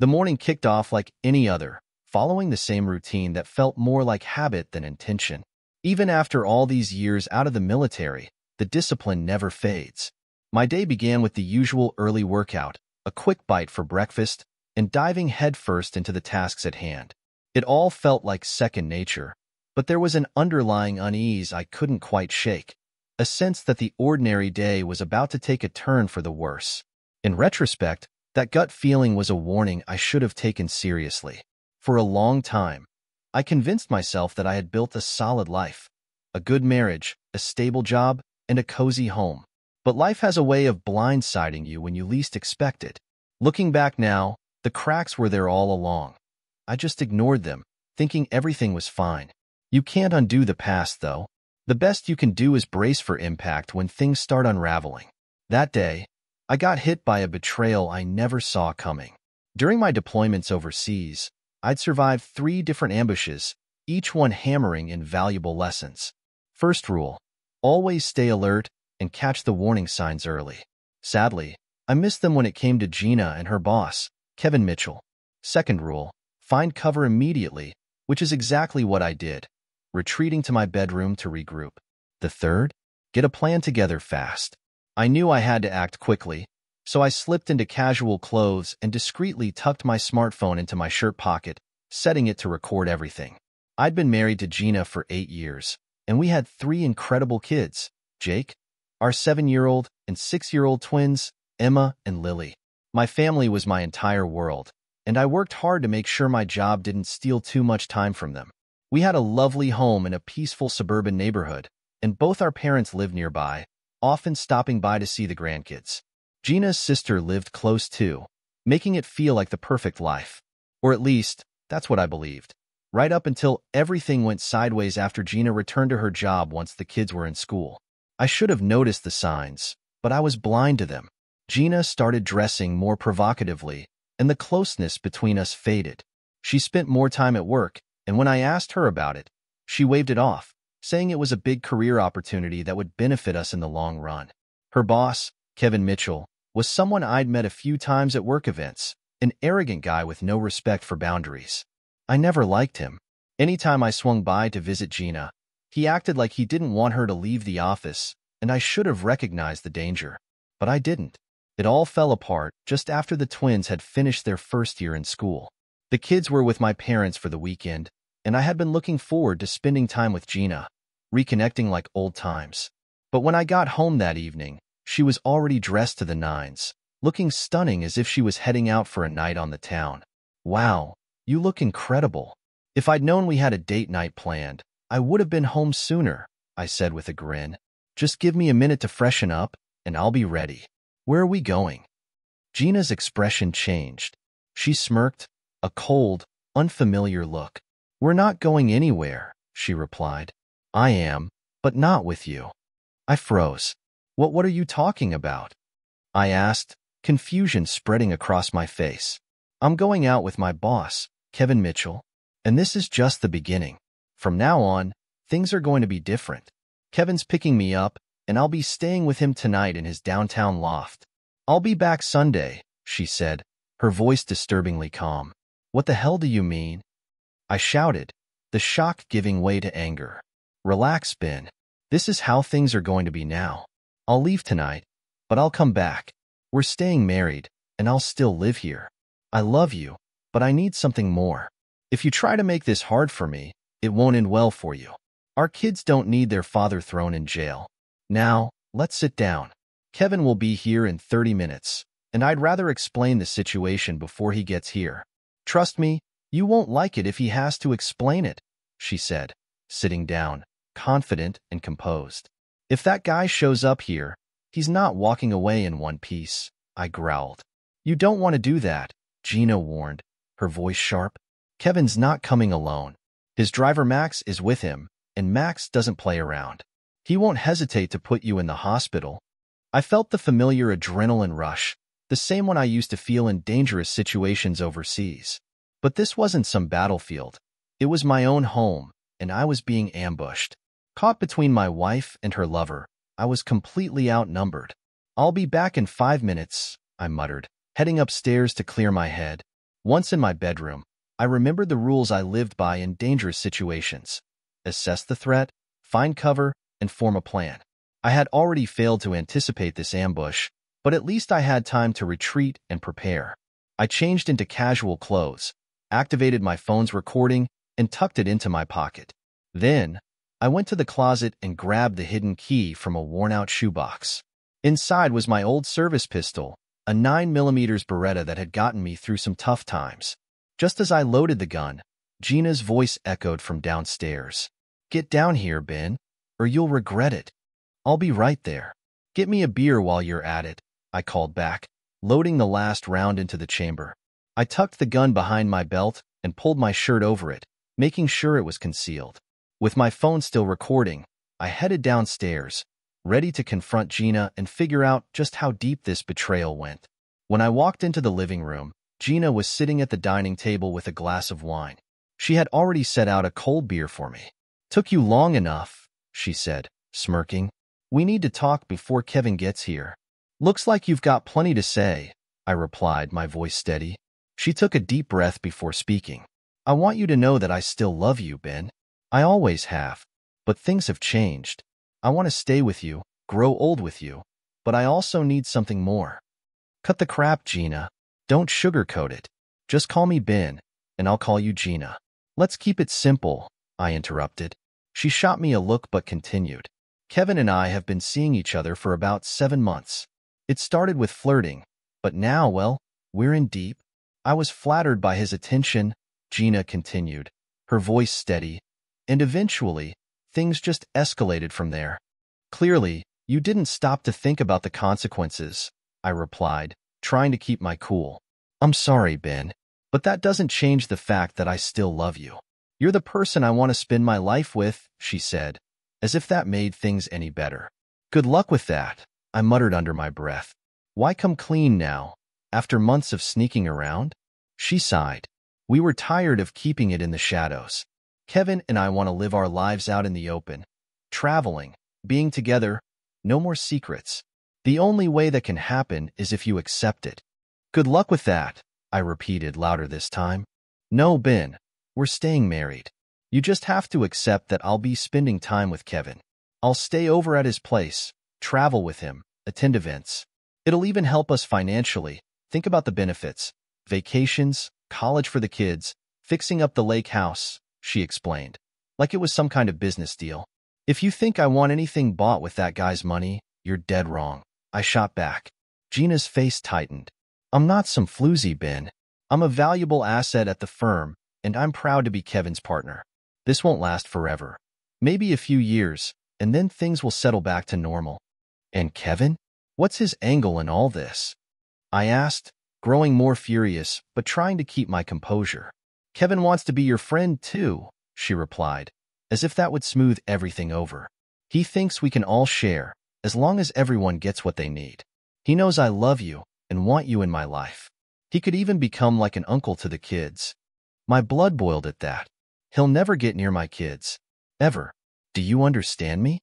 The morning kicked off like any other, following the same routine that felt more like habit than intention. Even after all these years out of the military, the discipline never fades. My day began with the usual early workout, a quick bite for breakfast, and diving headfirst into the tasks at hand. It all felt like second nature, but there was an underlying unease I couldn't quite shake, a sense that the ordinary day was about to take a turn for the worse. In retrospect, that gut feeling was a warning I should have taken seriously. For a long time, I convinced myself that I had built a solid life, a good marriage, a stable job, and a cozy home. But life has a way of blindsiding you when you least expect it. Looking back now, the cracks were there all along. I just ignored them, thinking everything was fine. You can't undo the past, though. The best you can do is brace for impact when things start unraveling. That day, I got hit by a betrayal I never saw coming. During my deployments overseas, I'd survived 3 different ambushes, each one hammering invaluable lessons. First rule: always stay alert and catch the warning signs early. Sadly, I missed them when it came to Gina and her boss, Kevin Mitchell. Second rule: find cover immediately, which is exactly what I did, retreating to my bedroom to regroup. The third: get a plan together fast. I knew I had to act quickly, so I slipped into casual clothes and discreetly tucked my smartphone into my shirt pocket, setting it to record everything. I'd been married to Gina for 8 years, and we had 3 incredible kids: Jake, our 7-year-old, and 6-year-old twins, Emma and Lily. My family was my entire world, and I worked hard to make sure my job didn't steal too much time from them. We had a lovely home in a peaceful suburban neighborhood, and both our parents lived nearby, often stopping by to see the grandkids. Gina's sister lived close too, making it feel like the perfect life. Or at least, that's what I believed. Right up until everything went sideways after Gina returned to her job once the kids were in school. I should have noticed the signs, but I was blind to them. Gina started dressing more provocatively, and the closeness between us faded. She spent more time at work, and when I asked her about it, she waved it off, saying it was a big career opportunity that would benefit us in the long run. Her boss, Kevin Mitchell, was someone I'd met a few times at work events, an arrogant guy with no respect for boundaries. I never liked him. Anytime I swung by to visit Gina, he acted like he didn't want her to leave the office, and I should have recognized the danger. But I didn't. It all fell apart just after the twins had finished their first year in school. The kids were with my parents for the weekend, and I had been looking forward to spending time with Gina, reconnecting like old times. But when I got home that evening, she was already dressed to the nines, looking stunning as if she was heading out for a night on the town. "Wow, you look incredible." If I'd known we had a date night planned, I would have been home sooner, I said with a grin. "Just give me a minute to freshen up, and I'll be ready." "Where are we going?" Gina's expression changed. She smirked, a cold, unfamiliar look. "We're not going anywhere," she replied. "I am, but not with you." I froze. What are you talking about?" I asked, confusion spreading across my face. "I'm going out with my boss, Kevin Mitchell, and this is just the beginning. From now on, things are going to be different. Kevin's picking me up, and I'll be staying with him tonight in his downtown loft. I'll be back Sunday," she said, her voice disturbingly calm. "What the hell do you mean?" I shouted, the shock giving way to anger. "Relax, Ben. This is how things are going to be now. I'll leave tonight, but I'll come back. We're staying married, and I'll still live here. I love you, but I need something more. If you try to make this hard for me, it won't end well for you. Our kids don't need their father thrown in jail. Now, let's sit down. Kevin will be here in 30 minutes, and I'd rather explain the situation before he gets here. Trust me, you won't like it if he has to explain it," she said, sitting down, confident and composed. "If that guy shows up here, he's not walking away in one piece," I growled. "You don't want to do that," Gina warned, her voice sharp. "Kevin's not coming alone. His driver Max is with him, and Max doesn't play around. He won't hesitate to put you in the hospital." I felt the familiar adrenaline rush, the same one I used to feel in dangerous situations overseas. But this wasn't some battlefield. It was my own home, and I was being ambushed. Caught between my wife and her lover, I was completely outnumbered. "I'll be back in 5 minutes," I muttered, heading upstairs to clear my head. Once in my bedroom, I remembered the rules I lived by in dangerous situations. Assess the threat, find cover, and form a plan. I had already failed to anticipate this ambush, but at least I had time to retreat and prepare. I changed into casual clothes, activated my phone's recording, and tucked it into my pocket. Then, I went to the closet and grabbed the hidden key from a worn-out shoebox. Inside was my old service pistol, a 9mm Beretta that had gotten me through some tough times. Just as I loaded the gun, Gina's voice echoed from downstairs. "Get down here, Ben, or you'll regret it. I'll be right there. Get me a beer while you're at it," I called back, loading the last round into the chamber. I tucked the gun behind my belt and pulled my shirt over it, making sure it was concealed. With my phone still recording, I headed downstairs, ready to confront Gina and figure out just how deep this betrayal went. When I walked into the living room, Gina was sitting at the dining table with a glass of wine. She had already set out a cold beer for me. "Took you long enough," she said, smirking. "We need to talk before Kevin gets here." "Looks like you've got plenty to say," I replied, my voice steady. She took a deep breath before speaking. "I want you to know that I still love you, Ben. I always have. But things have changed. I want to stay with you, grow old with you, but I also need something more." "Cut the crap, Gina. Don't sugarcoat it. Just call me Ben, and I'll call you Gina." "Let's keep it simple," I interrupted. She shot me a look but continued. "Kevin and I have been seeing each other for about 7 months. It started with flirting, but now, well, we're in deep." "I was flattered by his attention," Gina continued, her voice steady, "and eventually, things just escalated from there." "Clearly, you didn't stop to think about the consequences," I replied, trying to keep my cool. "I'm sorry, Ben, but that doesn't change the fact that I still love you. You're the person I want to spend my life with," she said, as if that made things any better. "Good luck with that," I muttered under my breath. "Why come clean now, after months of sneaking around?" She sighed. "We were tired of keeping it in the shadows. Kevin and I want to live our lives out in the open, traveling, being together, no more secrets. The only way that can happen is if you accept it." "Good luck with that," I repeated louder this time. "No, Ben, we're staying married. You just have to accept that I'll be spending time with Kevin. I'll stay over at his place, travel with him, attend events. It'll even help us financially. Think about the benefits. Vacations, college for the kids, fixing up the lake house," she explained, like it was some kind of business deal. "If you think I want anything bought with that guy's money, you're dead wrong," I shot back. Gina's face tightened. "I'm not some floozy, Ben. I'm a valuable asset at the firm, and I'm proud to be Kevin's partner. This won't last forever. Maybe a few years, and then things will settle back to normal." "And Kevin? What's his angle in all this?" I asked, growing more furious, but trying to keep my composure. "Kevin wants to be your friend, too," she replied, as if that would smooth everything over. "He thinks we can all share, as long as everyone gets what they need. He knows I love you and want you in my life. He could even become like an uncle to the kids." My blood boiled at that. "He'll never get near my kids. Ever. Do you understand me?"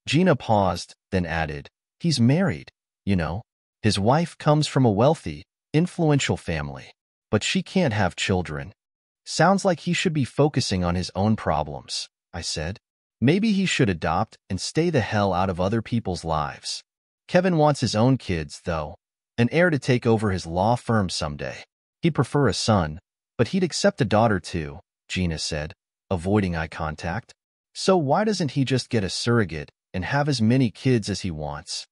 Gina paused, then added, "He's married, you know. His wife comes from a wealthy, influential family, but she can't have children. Sounds like he should be focusing on his own problems," I said. "Maybe he should adopt and stay the hell out of other people's lives. Kevin wants his own kids, though, an heir to take over his law firm someday. He'd prefer a son, but he'd accept a daughter too," Gina said, avoiding eye contact. "So why doesn't he just get a surrogate and have as many kids as he wants?"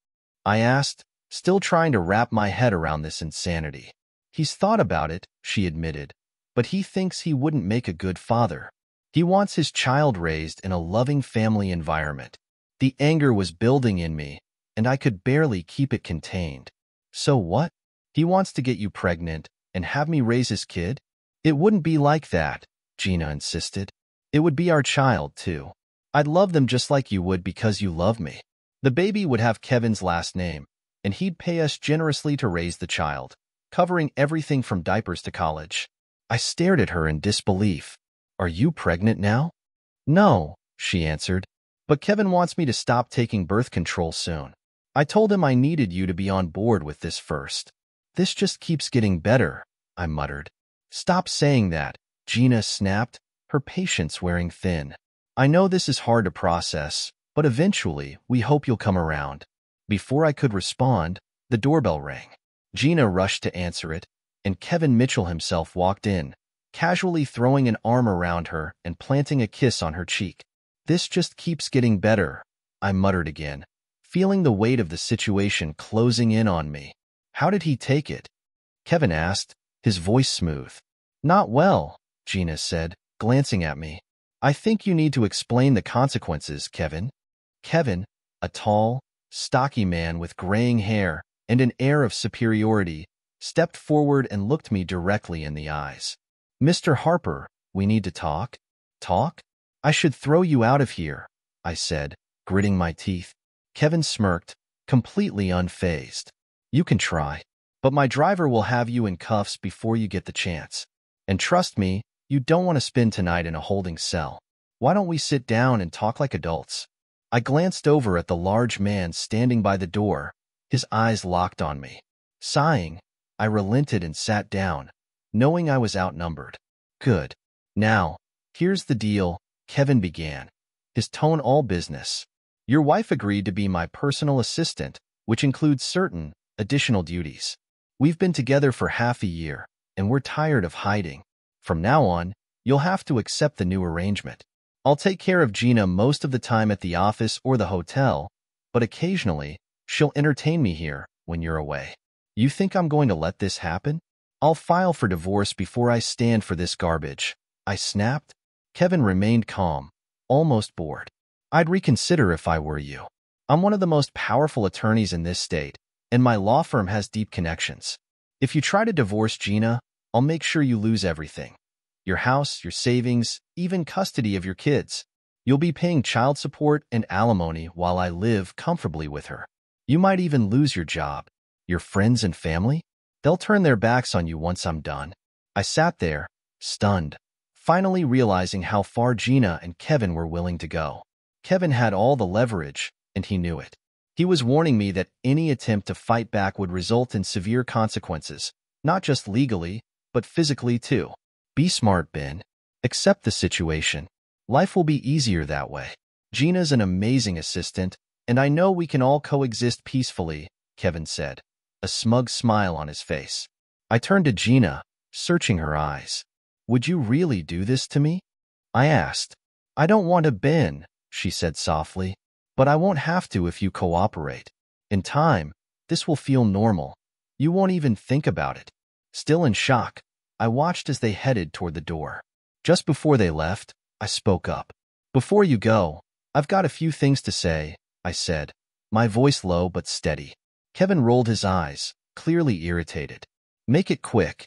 I asked, still trying to wrap my head around this insanity. "He's thought about it," she admitted, "but he thinks he wouldn't make a good father. He wants his child raised in a loving family environment." The anger was building in me, and I could barely keep it contained. "So what? He wants to get you pregnant and have me raise his kid?" "It wouldn't be like that," Gina insisted. "It would be our child, too. I'd love them just like you would because you love me. The baby would have Kevin's last name, and he'd pay us generously to raise the child, covering everything from diapers to college." I stared at her in disbelief. "Are you pregnant now?" "No," she answered, "but Kevin wants me to stop taking birth control soon. I told him I needed you to be on board with this first." "This just keeps getting better," I muttered. Stop saying that, Gina snapped, her patience wearing thin. I know this is hard to process, but eventually we hope you'll come around. Before I could respond, the doorbell rang. Gina rushed to answer it, and Kevin Mitchell himself walked in, casually throwing an arm around her and planting a kiss on her cheek. This just keeps getting better, I muttered again, feeling the weight of the situation closing in on me. How did he take it? Kevin asked, his voice smooth. Not well, Gina said, glancing at me. I think you need to explain the consequences, Kevin. Kevin, a tall, stocky man with graying hair and an air of superiority, stepped forward and looked me directly in the eyes. Mr. Harper, we need to talk. Talk? I should throw you out of here, I said, gritting my teeth. Kevin smirked, completely unfazed. You can try, but my driver will have you in cuffs before you get the chance. And trust me, you don't want to spend tonight in a holding cell. Why don't we sit down and talk like adults? I glanced over at the large man standing by the door, his eyes locked on me. Sighing, I relented and sat down, knowing I was outnumbered. Good. Now, here's the deal, Kevin began, his tone all business. Your wife agreed to be my personal assistant, which includes certain additional duties. We've been together for half a year, and we're tired of hiding. From now on, you'll have to accept the new arrangement. I'll take care of Gina most of the time at the office or the hotel, but occasionally, she'll entertain me here when you're away. You think I'm going to let this happen? I'll file for divorce before I stand for this garbage, I snapped. Kevin remained calm, almost bored. I'd reconsider if I were you. I'm one of the most powerful attorneys in this state, and my law firm has deep connections. If you try to divorce Gina, I'll make sure you lose everything. Your house, your savings, even custody of your kids. You'll be paying child support and alimony while I live comfortably with her. You might even lose your job. Your friends and family? They'll turn their backs on you once I'm done. I sat there, stunned, finally realizing how far Gina and Kevin were willing to go. Kevin had all the leverage, and he knew it. He was warning me that any attempt to fight back would result in severe consequences, not just legally, but physically too. Be smart, Ben. Accept the situation. Life will be easier that way. Gina's an amazing assistant, and I know we can all coexist peacefully, Kevin said, a smug smile on his face. I turned to Gina, searching her eyes. Would you really do this to me? I asked. I don't want to, Ben, she said softly, but I won't have to if you cooperate. In time, this will feel normal. You won't even think about it. Still in shock, I watched as they headed toward the door. Just before they left, I spoke up. Before you go, I've got a few things to say, I said, my voice low but steady. Kevin rolled his eyes, clearly irritated. Make it quick.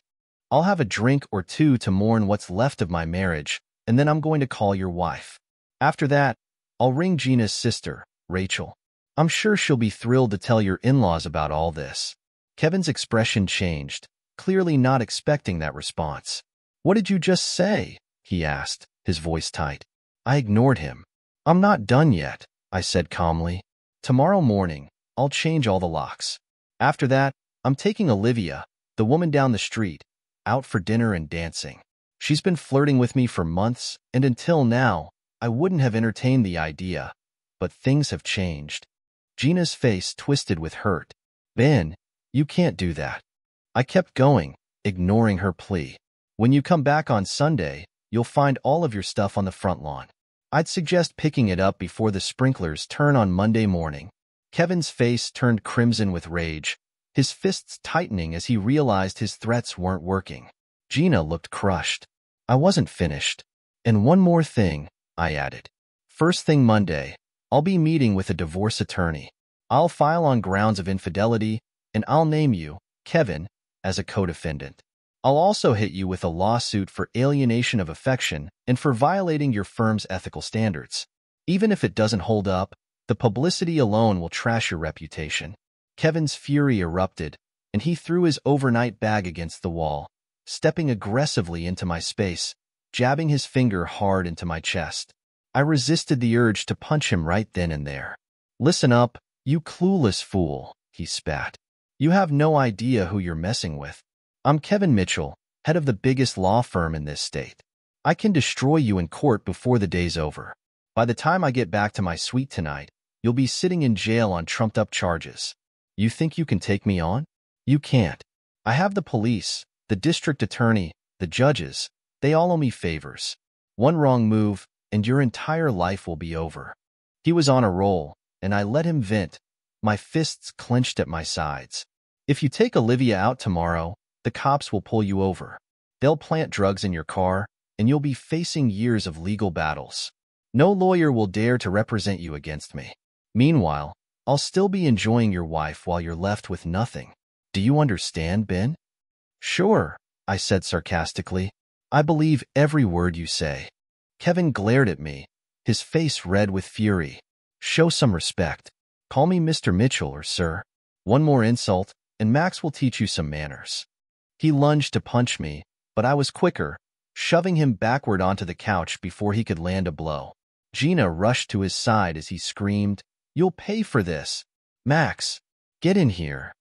I'll have a drink or two to mourn what's left of my marriage, and then I'm going to call your wife. After that, I'll ring Gina's sister, Rachel. I'm sure she'll be thrilled to tell your in-laws about all this. Kevin's expression changed, clearly not expecting that response. What did you just say? He asked, his voice tight. I ignored him. I'm not done yet, I said calmly. Tomorrow morning, I'll change all the locks. After that, I'm taking Olivia, the woman down the street, out for dinner and dancing. She's been flirting with me for months, and until now, I wouldn't have entertained the idea. But things have changed. Gina's face twisted with hurt. Ben, you can't do that. I kept going, ignoring her plea. When you come back on Sunday, you'll find all of your stuff on the front lawn. I'd suggest picking it up before the sprinklers turn on Monday morning. Kevin's face turned crimson with rage, his fists tightening as he realized his threats weren't working. Gina looked crushed. I wasn't finished. And one more thing, I added. First thing Monday, I'll be meeting with a divorce attorney. I'll file on grounds of infidelity, and I'll name you, Kevin, as a co-defendant. I'll also hit you with a lawsuit for alienation of affection and for violating your firm's ethical standards. Even if it doesn't hold up, the publicity alone will trash your reputation. Kevin's fury erupted, and he threw his overnight bag against the wall, stepping aggressively into my space, jabbing his finger hard into my chest. I resisted the urge to punch him right then and there. Listen up, you clueless fool, he spat. You have no idea who you're messing with. I'm Kevin Mitchell, head of the biggest law firm in this state. I can destroy you in court before the day's over. By the time I get back to my suite tonight, you'll be sitting in jail on trumped-up charges. You think you can take me on? You can't. I have the police, the district attorney, the judges. They all owe me favors. One wrong move, and your entire life will be over." He was on a roll, and I let him vent, my fists clenched at my sides. "If you take Olivia out tomorrow, the cops will pull you over. They'll plant drugs in your car, and you'll be facing years of legal battles. No lawyer will dare to represent you against me. Meanwhile, I'll still be enjoying your wife while you're left with nothing. Do you understand, Ben?" "Sure," I said sarcastically. "I believe every word you say." Kevin glared at me, his face red with fury. "Show some respect. Call me Mr. Mitchell or sir. One more insult, and Max will teach you some manners." He lunged to punch me, but I was quicker, shoving him backward onto the couch before he could land a blow. Gina rushed to his side as he screamed, "You'll pay for this. Max, get in here."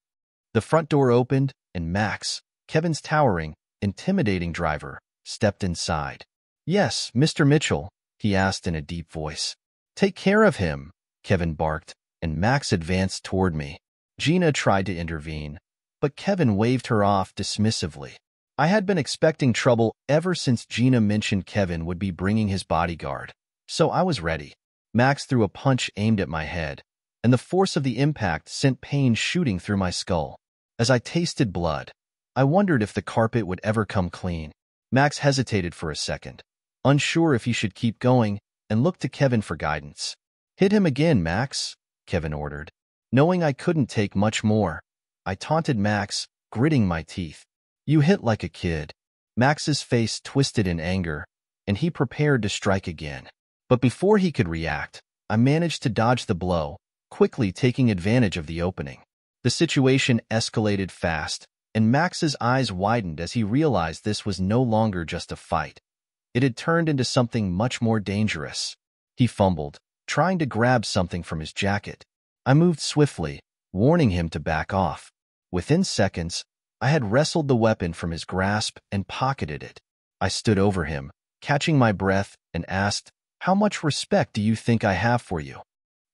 The front door opened, and Max, Kevin's towering, intimidating driver, stepped inside. "Yes, Mr. Mitchell," he asked in a deep voice. "Take care of him," Kevin barked, and Max advanced toward me. Gina tried to intervene, but Kevin waved her off dismissively. I had been expecting trouble ever since Gina mentioned Kevin would be bringing his bodyguard, so I was ready. Max threw a punch aimed at my head, and the force of the impact sent pain shooting through my skull. As I tasted blood, I wondered if the carpet would ever come clean. Max hesitated for a second, unsure if he should keep going, and looked to Kevin for guidance. "Hit him again, Max," Kevin ordered. Knowing I couldn't take much more, I taunted Max, gritting my teeth. "You hit like a kid." Max's face twisted in anger, and he prepared to strike again. But before he could react, I managed to dodge the blow, quickly taking advantage of the opening. The situation escalated fast, and Max's eyes widened as he realized this was no longer just a fight. It had turned into something much more dangerous. He fumbled, trying to grab something from his jacket. I moved swiftly, warning him to back off. Within seconds, I had wrestled the weapon from his grasp and pocketed it. I stood over him, catching my breath, and asked, "How much respect do you think I have for you?"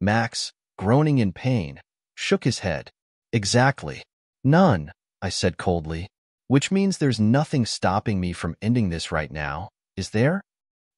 Max, groaning in pain, shook his head. "Exactly. None," I said coldly. "Which means there's nothing stopping me from ending this right now, is there?"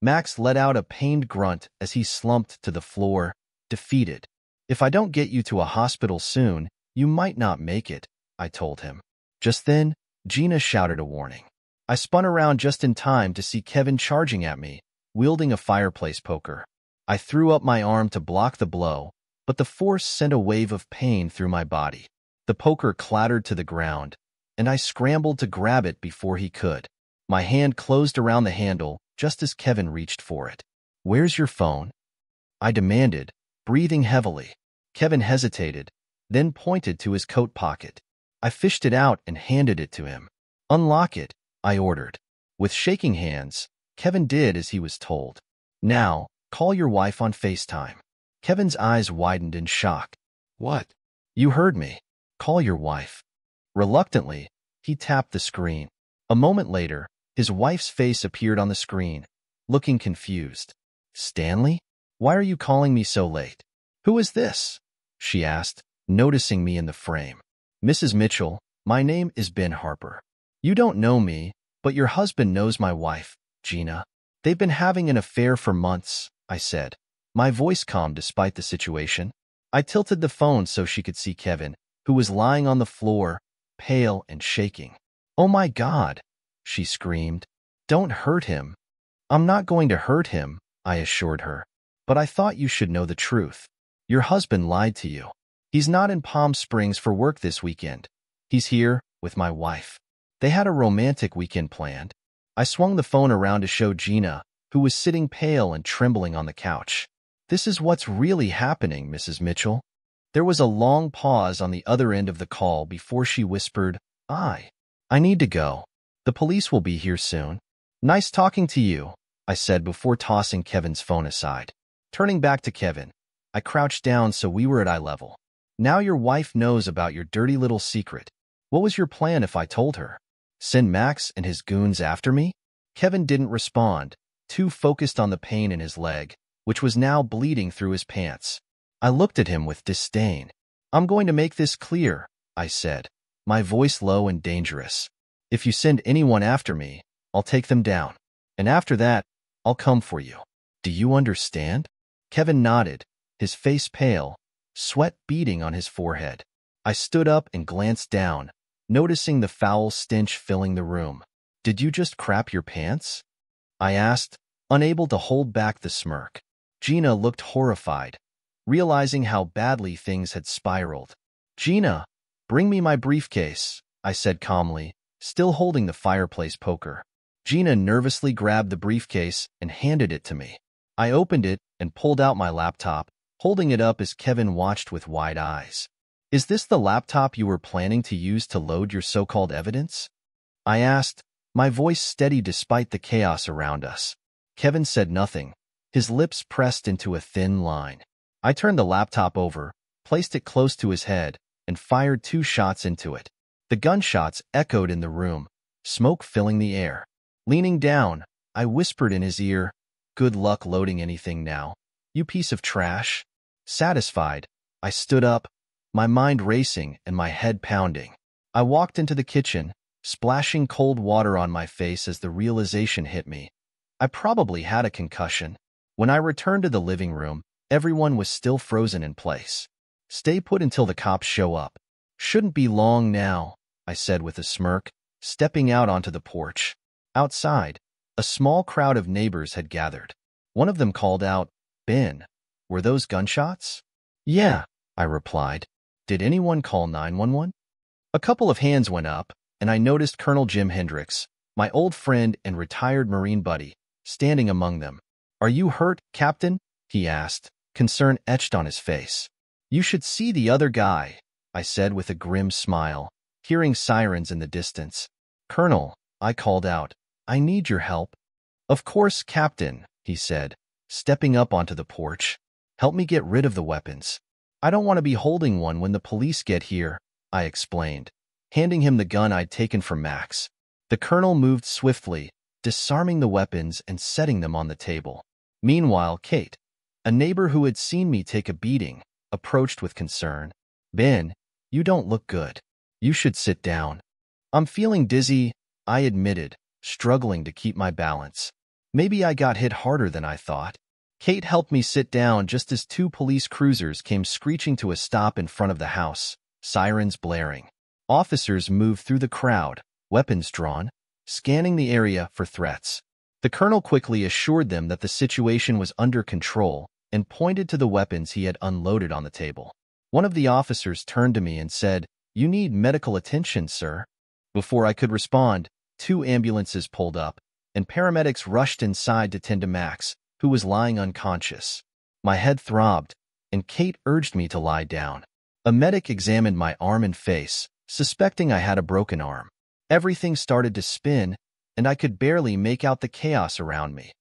Max let out a pained grunt as he slumped to the floor, defeated. "If I don't get you to a hospital soon, you might not make it," I told him. Just then, Gina shouted a warning. I spun around just in time to see Kevin charging at me, wielding a fireplace poker. I threw up my arm to block the blow, but the force sent a wave of pain through my body. The poker clattered to the ground, and I scrambled to grab it before he could. My hand closed around the handle just as Kevin reached for it. "Where's your phone?" I demanded, breathing heavily. Kevin hesitated, then pointed to his coat pocket. I fished it out and handed it to him. "Unlock it," I ordered. With shaking hands, Kevin did as he was told. "Now, call your wife on FaceTime." Kevin's eyes widened in shock. "What?" "You heard me. Call your wife." Reluctantly, he tapped the screen. A moment later, his wife's face appeared on the screen, looking confused. "Stanley? Why are you calling me so late?" "Who is this?" she asked, noticing me in the frame. "Mrs. Mitchell, my name is Ben Harper. You don't know me, but your husband knows my wife, Gina. They've been having an affair for months," I said, my voice calm despite the situation. I tilted the phone so she could see Kevin, who was lying on the floor, pale and shaking. "Oh my God," she screamed. "Don't hurt him." "I'm not going to hurt him," I assured her. "But I thought you should know the truth. Your husband lied to you. He's not in Palm Springs for work this weekend. He's here with my wife. They had a romantic weekend planned." I swung the phone around to show Gina, who was sitting pale and trembling on the couch. "This is what's really happening, Mrs. Mitchell." There was a long pause on the other end of the call before she whispered, I need to go. The police will be here soon." "Nice talking to you," I said before tossing Kevin's phone aside. Turning back to Kevin, I crouched down so we were at eye level. "Now your wife knows about your dirty little secret. What was your plan if I told her?" Send Max and his goons after me? Kevin didn't respond, too focused on the pain in his leg, which was now bleeding through his pants. I looked at him with disdain. I'm going to make this clear, I said, my voice low and dangerous. If you send anyone after me, I'll take them down. And after that, I'll come for you. Do you understand? Kevin nodded, his face pale, sweat beading on his forehead. I stood up and glanced down, noticing the foul stench filling the room. Did you just crap your pants? I asked, unable to hold back the smirk. Gina looked horrified, realizing how badly things had spiraled. Gina, bring me my briefcase, I said calmly, still holding the fireplace poker. Gina nervously grabbed the briefcase and handed it to me. I opened it and pulled out my laptop, holding it up as Kevin watched with wide eyes. Is this the laptop you were planning to use to load your so-called evidence? I asked, my voice steady despite the chaos around us. Kevin said nothing, his lips pressed into a thin line. I turned the laptop over, placed it close to his head, and fired 2 shots into it. The gunshots echoed in the room, smoke filling the air. Leaning down, I whispered in his ear, "Good luck loading anything now, you piece of trash." Satisfied, I stood up, my mind racing and my head pounding. I walked into the kitchen, splashing cold water on my face as the realization hit me. I probably had a concussion. When I returned to the living room, everyone was still frozen in place. Stay put until the cops show up. Shouldn't be long now, I said with a smirk, stepping out onto the porch. Outside, a small crowd of neighbors had gathered. One of them called out, "Ben, were those gunshots?" "Yeah," I replied. "Did anyone call 911? A couple of hands went up, and I noticed Colonel Jim Hendricks, my old friend and retired Marine buddy, standing among them. "Are you hurt, Captain?" he asked, concern etched on his face. "You should see the other guy," I said with a grim smile, hearing sirens in the distance. "Colonel," I called out, "I need your help." "Of course, Captain," he said, stepping up onto the porch. "Help me get rid of the weapons." "I don't want to be holding one when the police get here," I explained, handing him the gun I'd taken from Max. The colonel moved swiftly, disarming the weapons and setting them on the table. Meanwhile, Kate, a neighbor who had seen me take a beating, approached with concern. "Ben, you don't look good. You should sit down." "I'm feeling dizzy," I admitted, struggling to keep my balance. Maybe I got hit harder than I thought. Kate helped me sit down just as 2 police cruisers came screeching to a stop in front of the house, sirens blaring. Officers moved through the crowd, weapons drawn, scanning the area for threats. The colonel quickly assured them that the situation was under control and pointed to the weapons he had unloaded on the table. One of the officers turned to me and said, "You need medical attention, sir." Before I could respond, 2 ambulances pulled up, and paramedics rushed inside to tend to Max, who was lying unconscious. My head throbbed, and Kate urged me to lie down. A medic examined my arm and face, suspecting I had a broken arm. Everything started to spin, and I could barely make out the chaos around me.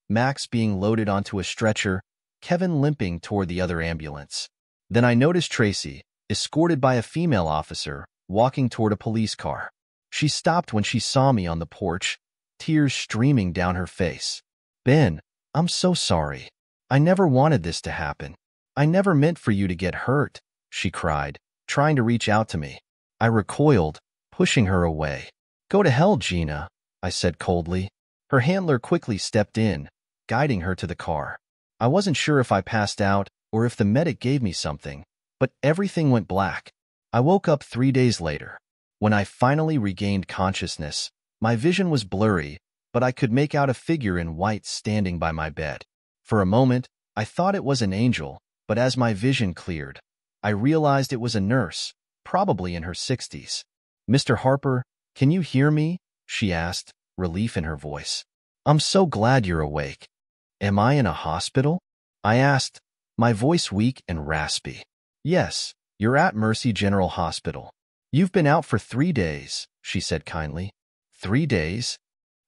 Max being loaded onto a stretcher, Kevin limping toward the other ambulance. Then I noticed Tracy, escorted by a female officer, walking toward a police car. She stopped when she saw me on the porch, tears streaming down her face. "Ben, I'm so sorry. I never wanted this to happen. I never meant for you to get hurt," she cried, trying to reach out to me. I recoiled, pushing her away. "Go to hell, Gina," I said coldly. Her handler quickly stepped in, guiding her to the car. I wasn't sure if I passed out or if the medic gave me something, but everything went black. I woke up 3 days later. When I finally regained consciousness, my vision was blurry, but I could make out a figure in white standing by my bed. For a moment, I thought it was an angel, but as my vision cleared, I realized it was a nurse, probably in her 60s. "Mr. Harper, can you hear me?" she asked, relief in her voice. "I'm so glad you're awake." "Am I in a hospital?" I asked, my voice weak and raspy. "Yes, you're at Mercy General Hospital. You've been out for 3 days, she said kindly. 3 days?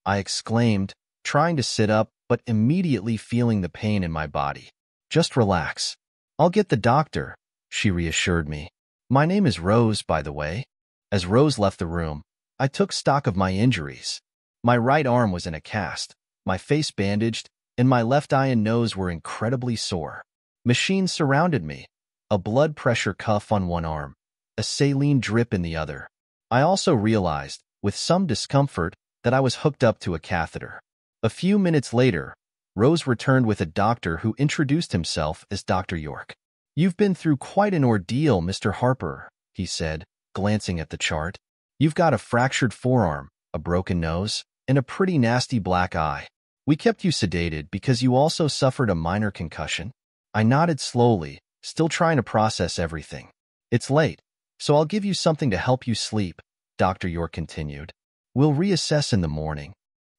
I exclaimed, trying to sit up, but immediately feeling the pain in my body. "Just relax. I'll get the doctor," she reassured me. "My name is Rose, by the way." As Rose left the room, I took stock of my injuries. My right arm was in a cast, my face bandaged, and my left eye and nose were incredibly sore. Machines surrounded me, a blood pressure cuff on one arm, a saline drip in the other. I also realized, with some discomfort, that I was hooked up to a catheter. A few minutes later, Rose returned with a doctor who introduced himself as Dr. York. "You've been through quite an ordeal, Mr. Harper," he said, glancing at the chart. "You've got a fractured forearm, a broken nose, and a pretty nasty black eye. We kept you sedated because you also suffered a minor concussion." I nodded slowly, still trying to process everything. "It's late, so I'll give you something to help you sleep," Dr. York continued. "We'll reassess in the morning."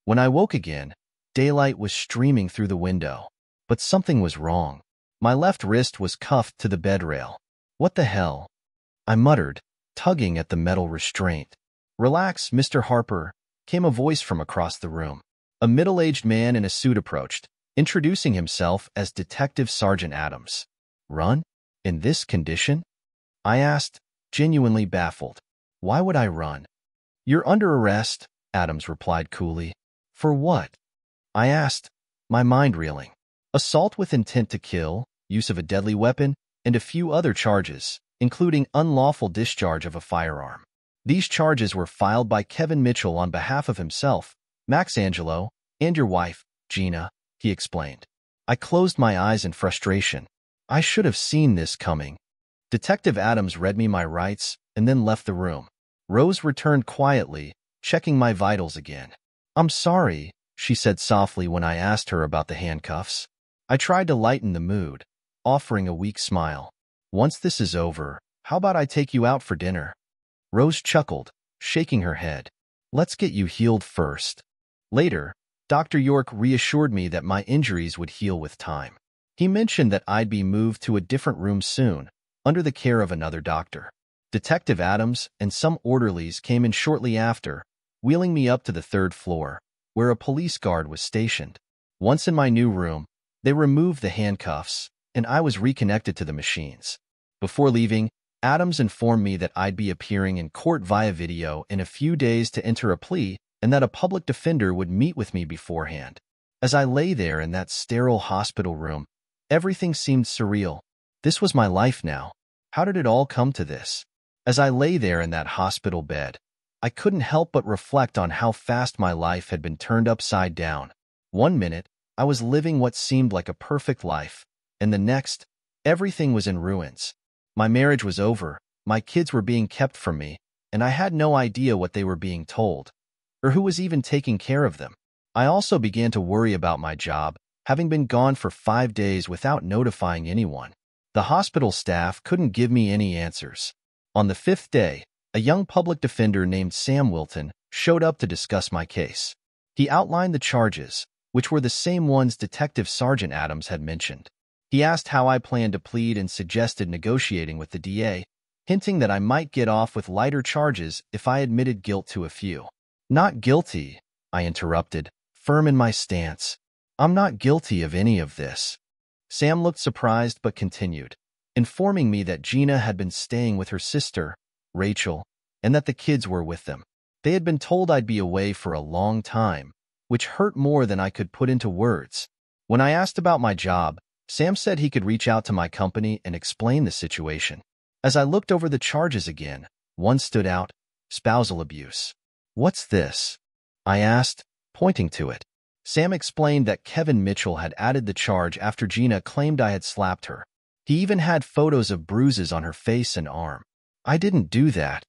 When I woke again, daylight was streaming through the window. But something was wrong. My left wrist was cuffed to the bed rail. "What the hell?" I muttered, tugging at the metal restraint. "Relax, Mr. Harper," came a voice from across the room. A middle-aged man in a suit approached, introducing himself as Detective Sergeant Adams. "Run? In this condition?" I asked, genuinely baffled. "Why would I run?" "You're under arrest," Adams replied coolly. "For what?" I asked, my mind reeling. "Assault with intent to kill, use of a deadly weapon, and a few other charges, including unlawful discharge of a firearm. These charges were filed by Kevin Mitchell on behalf of himself, Max Angelo, and your wife, Gina," he explained. I closed my eyes in frustration. I should have seen this coming. Detective Adams read me my rights and then left the room. Rose returned quietly, checking my vitals again. "I'm sorry," she said softly when I asked her about the handcuffs. I tried to lighten the mood, offering a weak smile. "Once this is over, how about I take you out for dinner?" Rose chuckled, shaking her head. "Let's get you healed first." Later, Dr. York reassured me that my injuries would heal with time. He mentioned that I'd be moved to a different room soon, under the care of another doctor. Detective Adams and some orderlies came in shortly after, wheeling me up to the third floor, where a police guard was stationed. Once in my new room, they removed the handcuffs, and I was reconnected to the machines. Before leaving, Adams informed me that I'd be appearing in court via video in a few days to enter a plea and that a public defender would meet with me beforehand. As I lay there in that sterile hospital room, everything seemed surreal. This was my life now. How did it all come to this? As I lay there in that hospital bed, I couldn't help but reflect on how fast my life had been turned upside down. One minute, I was living what seemed like a perfect life, and the next, everything was in ruins. My marriage was over, my kids were being kept from me, and I had no idea what they were being told, or who was even taking care of them. I also began to worry about my job, having been gone for 5 days without notifying anyone. The hospital staff couldn't give me any answers. On the 5th day, a young public defender named Sam Wilton showed up to discuss my case. He outlined the charges, which were the same ones Detective Sergeant Adams had mentioned. He asked how I planned to plead and suggested negotiating with the DA, hinting that I might get off with lighter charges if I admitted guilt to a few. "Not guilty," I interrupted, firm in my stance. "I'm not guilty of any of this." Sam looked surprised but continued, informing me that Gina had been staying with her sister, Rachel, and that the kids were with them. They had been told I'd be away for a long time, which hurt more than I could put into words. When I asked about my job, Sam said he could reach out to my company and explain the situation. As I looked over the charges again, one stood out: spousal abuse. "What's this?" I asked, pointing to it. Sam explained that Kevin Mitchell had added the charge after Gina claimed I had slapped her. He even had photos of bruises on her face and arm. "I didn't do that,"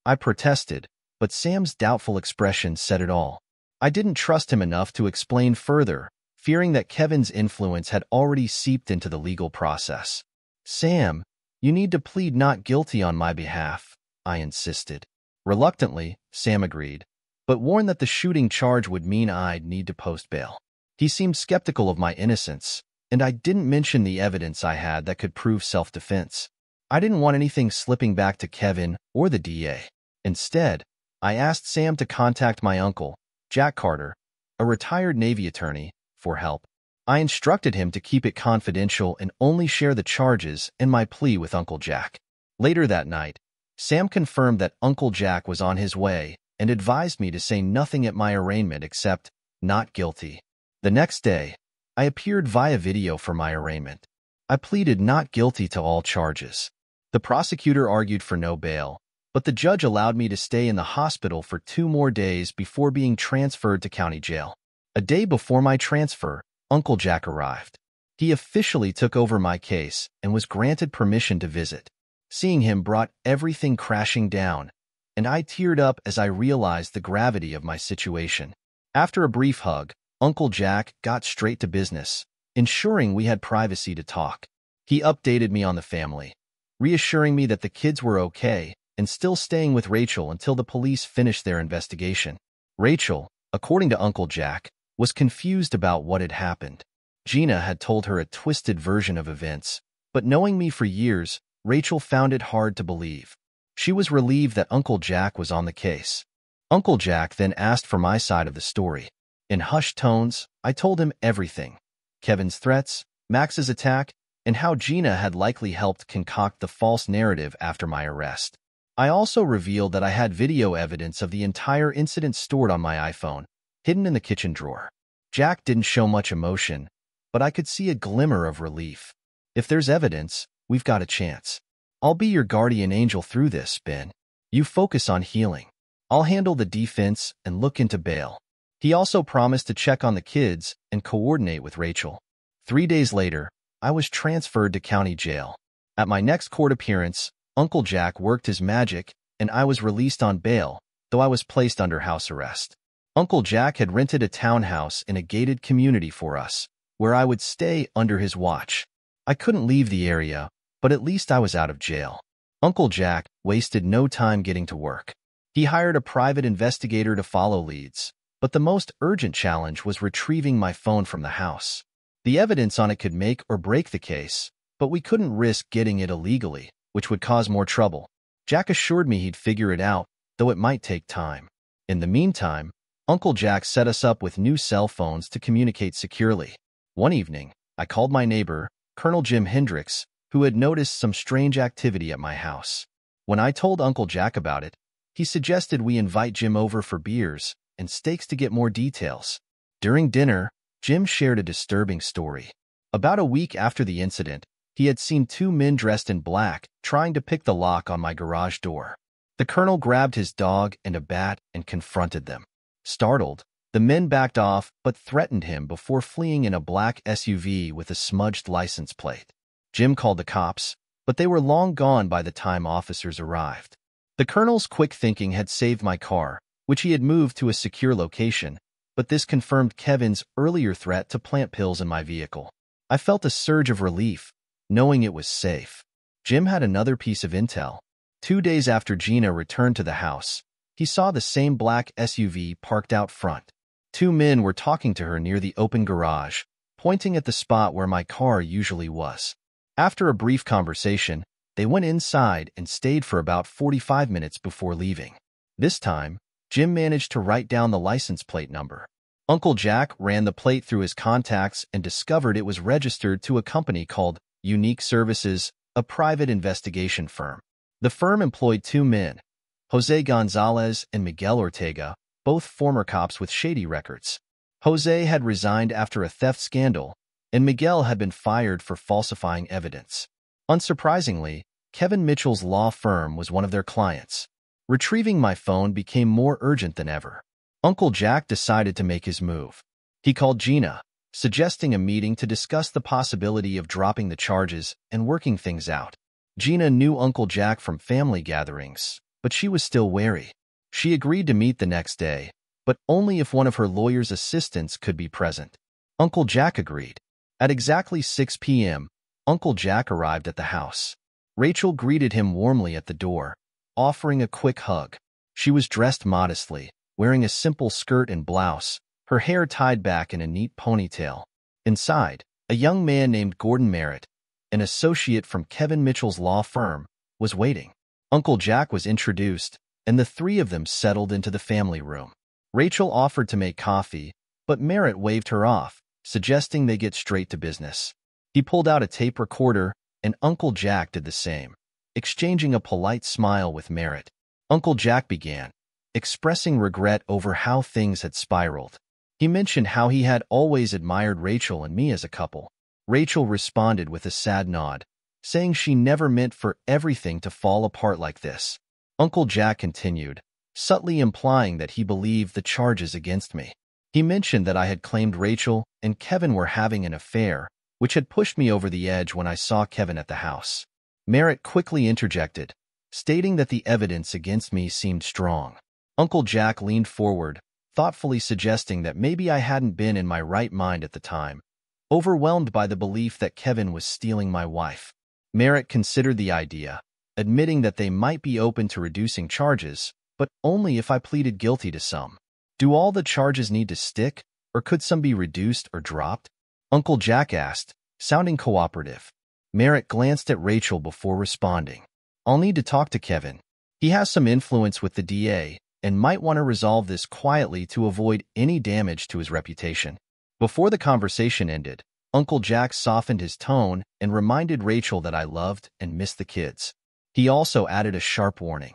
I protested, but Sam's doubtful expression said it all. I didn't trust him enough to explain further, fearing that Kevin's influence had already seeped into the legal process. "Sam, you need to plead not guilty on my behalf," I insisted. Reluctantly, Sam agreed, but warned that the shooting charge would mean I'd need to post bail. He seemed skeptical of my innocence, and I didn't mention the evidence I had that could prove self-defense. I didn't want anything slipping back to Kevin or the DA. Instead, I asked Sam to contact my uncle, Jack Carter, a retired Navy attorney, for help. I instructed him to keep it confidential and only share the charges and my plea with Uncle Jack. Later that night, Sam confirmed that Uncle Jack was on his way and advised me to say nothing at my arraignment except not guilty. The next day, I appeared via video for my arraignment. I pleaded not guilty to all charges. The prosecutor argued for no bail, but the judge allowed me to stay in the hospital for 2 more days before being transferred to county jail. A day before my transfer, Uncle Jack arrived. He officially took over my case and was granted permission to visit. Seeing him brought everything crashing down, and I teared up as I realized the gravity of my situation. After a brief hug, Uncle Jack got straight to business, ensuring we had privacy to talk. He updated me on the family, reassuring me that the kids were okay and still staying with Rachel until the police finished their investigation. Rachel, according to Uncle Jack, was confused about what had happened. Gina had told her a twisted version of events, but knowing me for years, Rachel found it hard to believe. She was relieved that Uncle Jack was on the case. Uncle Jack then asked for my side of the story. In hushed tones, I told him everything: Kevin's threats, Max's attack, and how Gina had likely helped concoct the false narrative after my arrest. I also revealed that I had video evidence of the entire incident stored on my iPhone, hidden in the kitchen drawer. Jack didn't show much emotion, but I could see a glimmer of relief. If there's evidence, we've got a chance. I'll be your guardian angel through this, Ben. You focus on healing. I'll handle the defense and look into bail. He also promised to check on the kids and coordinate with Rachel. 3 days later, I was transferred to county jail. At my next court appearance, Uncle Jack worked his magic and I was released on bail, though I was placed under house arrest. Uncle Jack had rented a townhouse in a gated community for us, where I would stay under his watch. I couldn't leave the area, but at least I was out of jail. Uncle Jack wasted no time getting to work. He hired a private investigator to follow leads, but the most urgent challenge was retrieving my phone from the house. The evidence on it could make or break the case, but we couldn't risk getting it illegally, which would cause more trouble. Jack assured me he'd figure it out, though it might take time. In the meantime, Uncle Jack set us up with new cell phones to communicate securely. One evening, I called my neighbor, Colonel Jim Hendricks, who had noticed some strange activity at my house. When I told Uncle Jack about it, he suggested we invite Jim over for beers and steaks to get more details. During dinner, Jim shared a disturbing story. About a week after the incident, he had seen 2 men dressed in black trying to pick the lock on my garage door. The colonel grabbed his dog and a bat and confronted them. Startled, the men backed off but threatened him before fleeing in a black SUV with a smudged license plate. Jim called the cops, but they were long gone by the time officers arrived. The colonel's quick thinking had saved my car, which he had moved to a secure location, but this confirmed Kevin's earlier threat to plant pills in my vehicle. I felt a surge of relief, knowing it was safe. Jim had another piece of intel. 2 days after Gina returned to the house, he saw the same black SUV parked out front. 2 men were talking to her near the open garage, pointing at the spot where my car usually was. After a brief conversation, they went inside and stayed for about 45 minutes before leaving. This time, Jim managed to write down the license plate number. Uncle Jack ran the plate through his contacts and discovered it was registered to a company called Unique Services, a private investigation firm. The firm employed 2 men, Jose Gonzalez and Miguel Ortega, both former cops with shady records. Jose had resigned after a theft scandal, and Miguel had been fired for falsifying evidence. Unsurprisingly, Kevin Mitchell's law firm was one of their clients. Retrieving my phone became more urgent than ever. Uncle Jack decided to make his move. He called Gina, suggesting a meeting to discuss the possibility of dropping the charges and working things out. Gina knew Uncle Jack from family gatherings, but she was still wary. She agreed to meet the next day, but only if one of her lawyer's assistants could be present. Uncle Jack agreed. At exactly 6 p.m., Uncle Jack arrived at the house. Rachel greeted him warmly at the door, offering a quick hug. She was dressed modestly, wearing a simple skirt and blouse, her hair tied back in a neat ponytail. Inside, a young man named Gordon Merritt, an associate from Kevin Mitchell's law firm, was waiting. Uncle Jack was introduced, and the 3 of them settled into the family room. Rachel offered to make coffee, but Merritt waved her off, suggesting they get straight to business. He pulled out a tape recorder, and Uncle Jack did the same, exchanging a polite smile with Merritt. Uncle Jack began, expressing regret over how things had spiraled. He mentioned how he had always admired Rachel and me as a couple. Rachel responded with a sad nod, saying she never meant for everything to fall apart like this. Uncle Jack continued, subtly implying that he believed the charges against me. He mentioned that I had claimed Rachel and Kevin were having an affair, which had pushed me over the edge when I saw Kevin at the house. Merritt quickly interjected, stating that the evidence against me seemed strong. Uncle Jack leaned forward, thoughtfully suggesting that maybe I hadn't been in my right mind at the time, overwhelmed by the belief that Kevin was stealing my wife. Merritt considered the idea, admitting that they might be open to reducing charges, but only if I pleaded guilty to some. Do all the charges need to stick, or could some be reduced or dropped? Uncle Jack asked, sounding cooperative. Merritt glanced at Rachel before responding. I'll need to talk to Kevin. He has some influence with the DA and might want to resolve this quietly to avoid any damage to his reputation. Before the conversation ended, Uncle Jack softened his tone and reminded Rachel that I loved and missed the kids. He also added a sharp warning.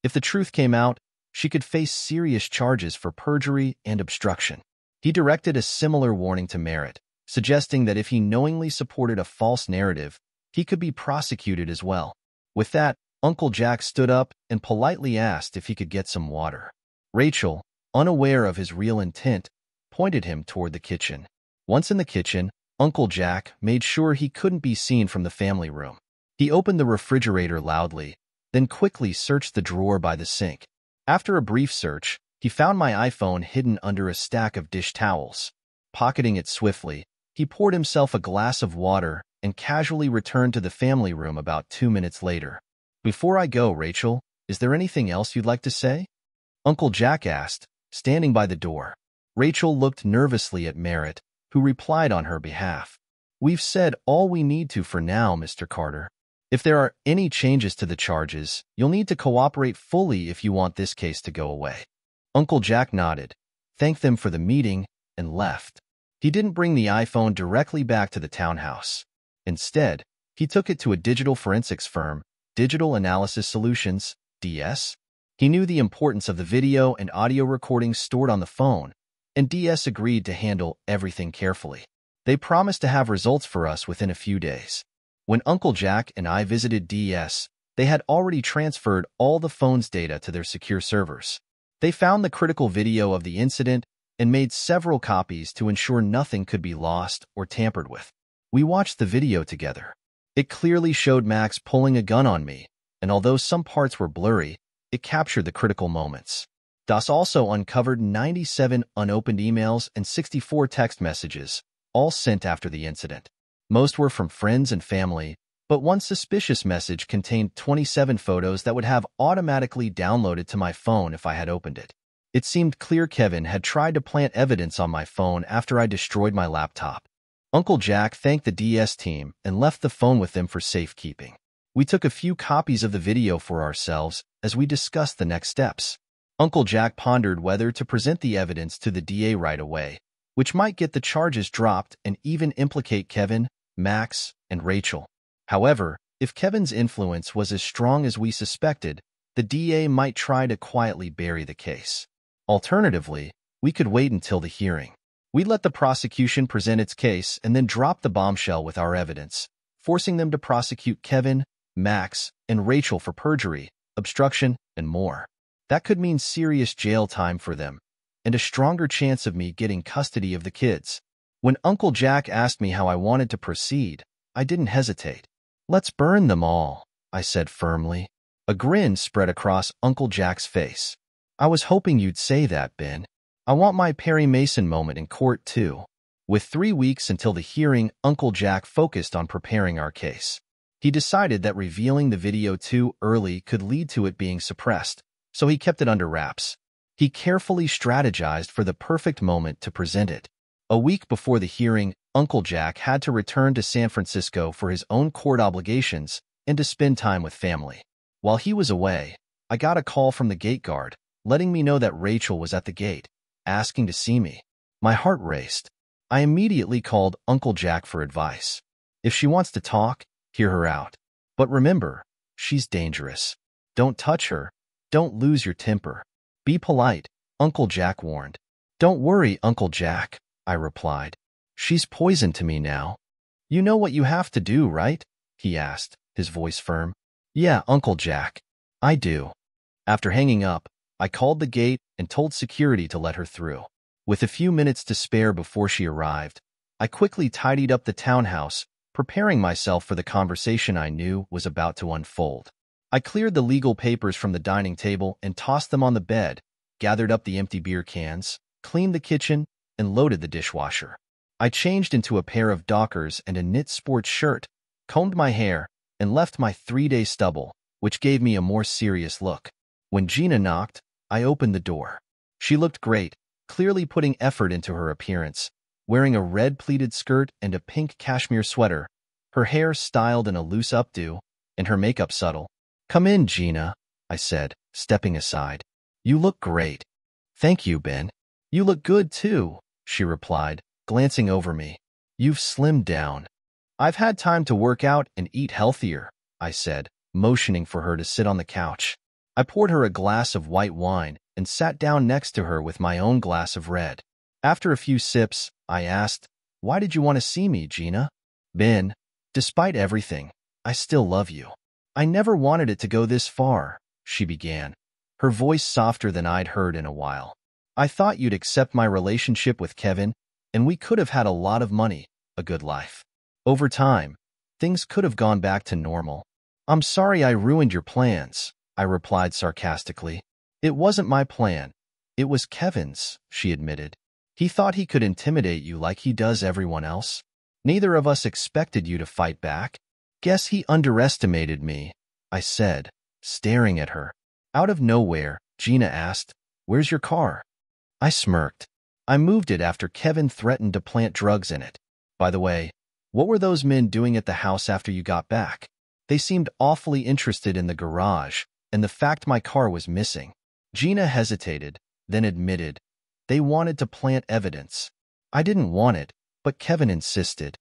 If the truth came out, she could face serious charges for perjury and obstruction. He directed a similar warning to Merritt, suggesting that if he knowingly supported a false narrative, he could be prosecuted as well. With that, Uncle Jack stood up and politely asked if he could get some water. Rachel, unaware of his real intent, pointed him toward the kitchen. Once in the kitchen, Uncle Jack made sure he couldn't be seen from the family room. He opened the refrigerator loudly, then quickly searched the drawer by the sink. After a brief search, he found my iPhone hidden under a stack of dish towels. Pocketing it swiftly, he poured himself a glass of water and casually returned to the family room about 2 minutes later. Before I go, Rachel, is there anything else you'd like to say? Uncle Jack asked, standing by the door. Rachel looked nervously at Merritt, who replied on her behalf. We've said all we need to for now, Mr. Carter. If there are any changes to the charges, you'll need to cooperate fully if you want this case to go away. Uncle Jack nodded, thanked them for the meeting, and left. He didn't bring the iPhone directly back to the townhouse. Instead, he took it to a digital forensics firm, Digital Analysis Solutions, DS. He knew the importance of the video and audio recordings stored on the phone, and DS agreed to handle everything carefully. They promised to have results for us within a few days. When Uncle Jack and I visited DS, they had already transferred all the phone's data to their secure servers. They found the critical video of the incident and made several copies to ensure nothing could be lost or tampered with. We watched the video together. It clearly showed Max pulling a gun on me, and although some parts were blurry, it captured the critical moments. DOS also uncovered 97 unopened emails and 64 text messages, all sent after the incident. Most were from friends and family, but one suspicious message contained 27 photos that would have automatically downloaded to my phone if I had opened it. It seemed clear Kevin had tried to plant evidence on my phone after I destroyed my laptop. Uncle Jack thanked the DS team and left the phone with them for safekeeping. We took a few copies of the video for ourselves as we discussed the next steps. Uncle Jack pondered whether to present the evidence to the DA right away, which might get the charges dropped and even implicate Kevin, Max, and Rachel. However, if Kevin's influence was as strong as we suspected, the DA might try to quietly bury the case. Alternatively, we could wait until the hearing. We'd let the prosecution present its case and then drop the bombshell with our evidence, forcing them to prosecute Kevin, Max, and Rachel for perjury, obstruction, and more. That could mean serious jail time for them, and a stronger chance of me getting custody of the kids. When Uncle Jack asked me how I wanted to proceed, I didn't hesitate. Let's burn them all, I said firmly. A grin spread across Uncle Jack's face. I was hoping you'd say that, Ben. I want my Perry Mason moment in court, too. With 3 weeks until the hearing, Uncle Jack focused on preparing our case. He decided that revealing the video too early could lead to it being suppressed, so he kept it under wraps. He carefully strategized for the perfect moment to present it. A week before the hearing, Uncle Jack had to return to San Francisco for his own court obligations and to spend time with family. While he was away, I got a call from the gate guard, letting me know that Rachel was at the gate, asking to see me. My heart raced. I immediately called Uncle Jack for advice. If she wants to talk, hear her out. But remember, she's dangerous. Don't touch her. Don't lose your temper. Be polite, Uncle Jack warned. Don't worry, Uncle Jack, I replied. She's poison to me now. You know what you have to do, right? He asked, his voice firm. Yeah, Uncle Jack. I do. After hanging up, I called the gate and told security to let her through. With a few minutes to spare before she arrived, I quickly tidied up the townhouse, preparing myself for the conversation I knew was about to unfold. I cleared the legal papers from the dining table and tossed them on the bed, gathered up the empty beer cans, cleaned the kitchen, and loaded the dishwasher. I changed into a pair of Dockers and a knit sports shirt, combed my hair, and left my 3-day stubble, which gave me a more serious look. When Gina knocked, I opened the door. She looked great, clearly putting effort into her appearance, wearing a red pleated skirt and a pink cashmere sweater, her hair styled in a loose updo, and her makeup subtle. Come in, Gina, I said, stepping aside. You look great. Thank you, Ben. You look good, too, she replied, glancing over me. You've slimmed down. I've had time to work out and eat healthier, I said, motioning for her to sit on the couch. I poured her a glass of white wine and sat down next to her with my own glass of red. After a few sips, I asked, Why did you want to see me, Gina? Ben, despite everything, I still love you. I never wanted it to go this far, she began, her voice softer than I'd heard in a while. I thought you'd accept my relationship with Kevin, and we could have had a lot of money, a good life. Over time, things could have gone back to normal. I'm sorry I ruined your plans, I replied sarcastically. It wasn't my plan. It was Kevin's, she admitted. He thought he could intimidate you like he does everyone else. Neither of us expected you to fight back. Guess he underestimated me, I said, staring at her. Out of nowhere, Gina asked, Where's your car? I smirked. I moved it after Kevin threatened to plant drugs in it. By the way, what were those men doing at the house after you got back? They seemed awfully interested in the garage and the fact my car was missing. Gina hesitated, then admitted, They wanted to plant evidence. I didn't want it, but Kevin insisted.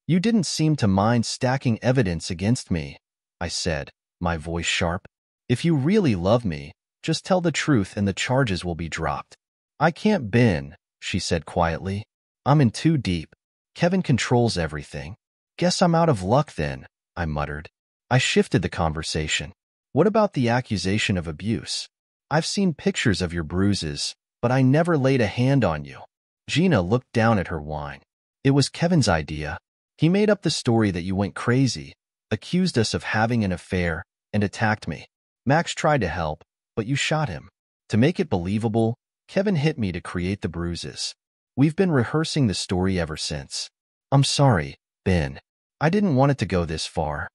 You didn't seem to mind stacking evidence against me, I said, my voice sharp. If you really love me, just tell the truth and the charges will be dropped. I can't, Ben, she said quietly. I'm in too deep. Kevin controls everything. Guess I'm out of luck then, I muttered. I shifted the conversation. What about the accusation of abuse? I've seen pictures of your bruises, but I never laid a hand on you. Gina looked down at her wine. It was Kevin's idea. He made up the story that you went crazy, accused us of having an affair, and attacked me. Max tried to help, but you shot him. To make it believable, Kevin hit me to create the bruises. We've been rehearsing the story ever since. I'm sorry, Ben. I didn't want it to go this far.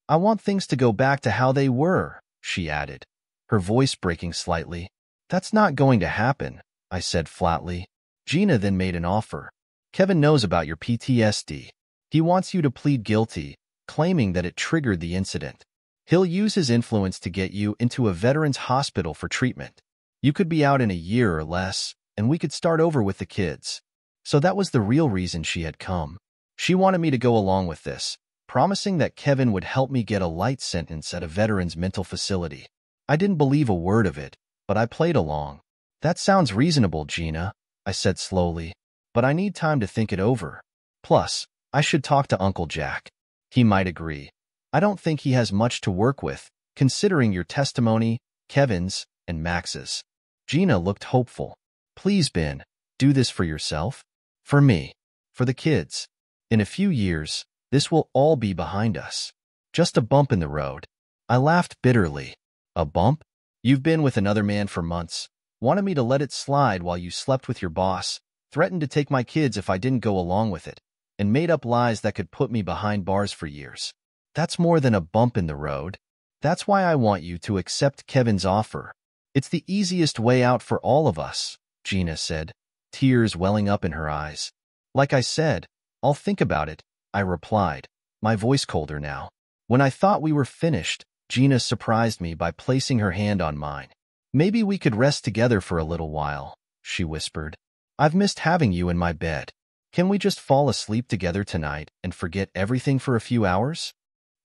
I want things to go back to how they were, she added, her voice breaking slightly. That's not going to happen, I said flatly. Gina then made an offer. Kevin knows about your PTSD. He wants you to plead guilty, claiming that it triggered the incident. He'll use his influence to get you into a veterans hospital for treatment. You could be out in a year or less, and we could start over with the kids. So that was the real reason she had come. She wanted me to go along with this, promising that Kevin would help me get a light sentence at a veterans mental facility. I didn't believe a word of it, but I played along. That sounds reasonable, Gina, I said slowly, but I need time to think it over. Plus, I should talk to Uncle Jack. He might agree. I don't think he has much to work with, considering your testimony, Kevin's, and Max's. Gina looked hopeful. Please, Ben, do this for yourself. For me. For the kids. In a few years, this will all be behind us. Just a bump in the road. I laughed bitterly. A bump? You've been with another man for months, wanted me to let it slide while you slept with your boss, threatened to take my kids if I didn't go along with it, and made up lies that could put me behind bars for years. That's more than a bump in the road. That's why I want you to accept Kevin's offer. It's the easiest way out for all of us, Gina said, tears welling up in her eyes. Like I said, I'll think about it, I replied, my voice colder now. When I thought we were finished, Gina surprised me by placing her hand on mine. Maybe we could rest together for a little while, she whispered. I've missed having you in my bed. Can we just fall asleep together tonight and forget everything for a few hours?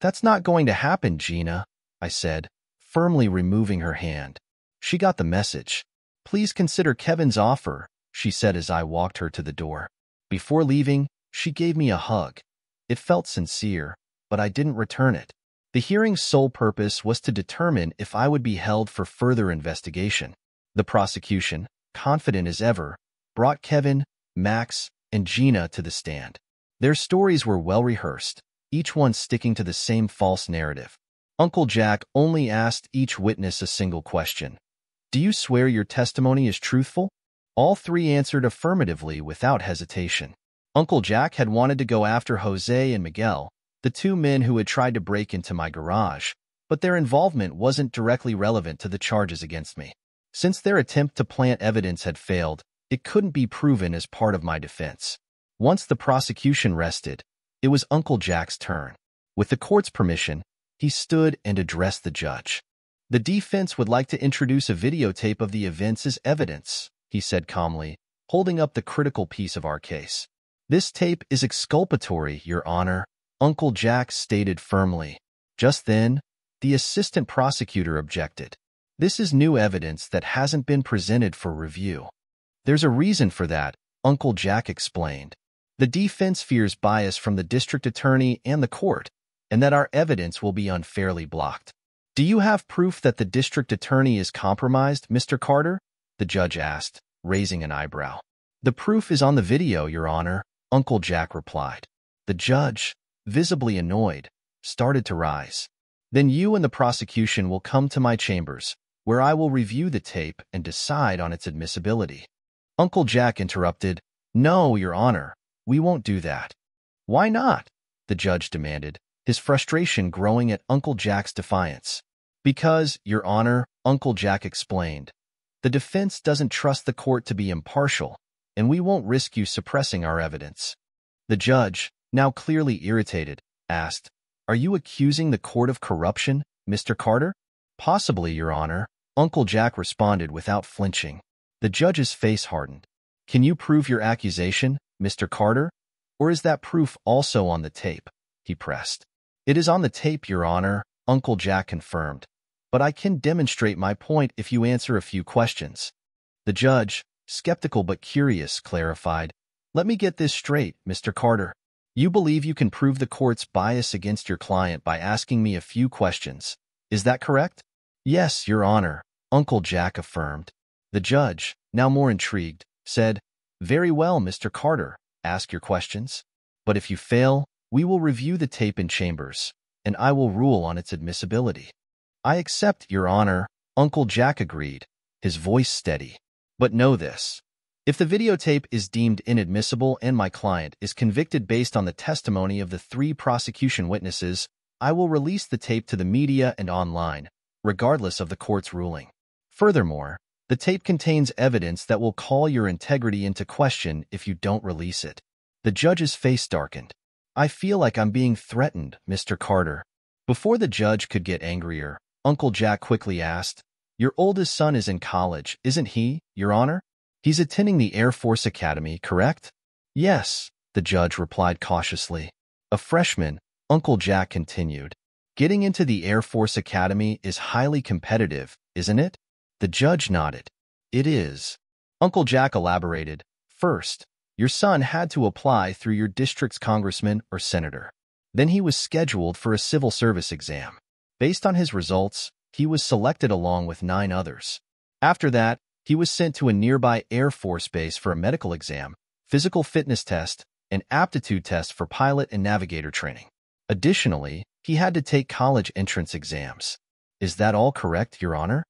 That's not going to happen, Gina, I said, firmly removing her hand. She got the message. Please consider Kevin's offer, she said as I walked her to the door. Before leaving, she gave me a hug. It felt sincere, but I didn't return it. The hearing's sole purpose was to determine if I would be held for further investigation. The prosecution, confident as ever, brought Kevin, Max, and Gina to the stand. Their stories were well rehearsed, each one sticking to the same false narrative. Uncle Jack only asked each witness a single question. Do you swear your testimony is truthful? All three answered affirmatively without hesitation. Uncle Jack had wanted to go after Jose and Miguel, the two men who had tried to break into my garage, but their involvement wasn't directly relevant to the charges against me. Since their attempt to plant evidence had failed, it couldn't be proven as part of my defense. Once the prosecution rested, it was Uncle Jack's turn. With the court's permission, he stood and addressed the judge. The defense would like to introduce a videotape of the events as evidence, he said calmly, holding up the critical piece of our case. This tape is exculpatory, Your Honor, Uncle Jack stated firmly. Just then, the assistant prosecutor objected. This is new evidence that hasn't been presented for review. There's a reason for that, Uncle Jack explained. The defense fears bias from the district attorney and the court, and that our evidence will be unfairly blocked. Do you have proof that the district attorney is compromised, Mr. Carter? The judge asked, raising an eyebrow. The proof is on the video, Your Honor, Uncle Jack replied. The judge, visibly annoyed, started to rise. Then you and the prosecution will come to my chambers, where I will review the tape and decide on its admissibility. Uncle Jack interrupted. No, Your Honor, we won't do that. Why not? The judge demanded, his frustration growing at Uncle Jack's defiance. Because, Your Honor, Uncle Jack explained, the defense doesn't trust the court to be impartial, and we won't risk you suppressing our evidence. The judge, now clearly irritated, asked, Are you accusing the court of corruption, Mr. Carter? Possibly, Your Honor, Uncle Jack responded without flinching. The judge's face hardened. Can you prove your accusation, Mr. Carter? Or is that proof also on the tape? He pressed. It is on the tape, Your Honor, Uncle Jack confirmed. But I can demonstrate my point if you answer a few questions. The judge, skeptical but curious, clarified. Let me get this straight, Mr. Carter. You believe you can prove the court's bias against your client by asking me a few questions. Is that correct? Yes, Your Honor, Uncle Jack affirmed. The judge, now more intrigued, said, Very well, Mr. Carter, ask your questions. But if you fail, we will review the tape in chambers, and I will rule on its admissibility. I accept, Your Honor, Uncle Jack agreed, his voice steady. But know this. If the videotape is deemed inadmissible and my client is convicted based on the testimony of the three prosecution witnesses, I will release the tape to the media and online, regardless of the court's ruling. Furthermore, the tape contains evidence that will call your integrity into question if you don't release it. The judge's face darkened. I feel like I'm being threatened, Mr. Carter. Before the judge could get angrier, Uncle Jack quickly asked, Your oldest son is in college, isn't he, Your Honor? He's attending the Air Force Academy, correct? Yes, the judge replied cautiously. A freshman, Uncle Jack continued. Getting into the Air Force Academy is highly competitive, isn't it? The judge nodded. It is. Uncle Jack elaborated. First, your son had to apply through your district's congressman or senator. Then he was scheduled for a civil service exam. Based on his results, he was selected along with 9 others. After that, he was sent to a nearby Air Force base for a medical exam, physical fitness test, and aptitude test for pilot and navigator training. Additionally, he had to take college entrance exams. Is that all correct, Your Honor?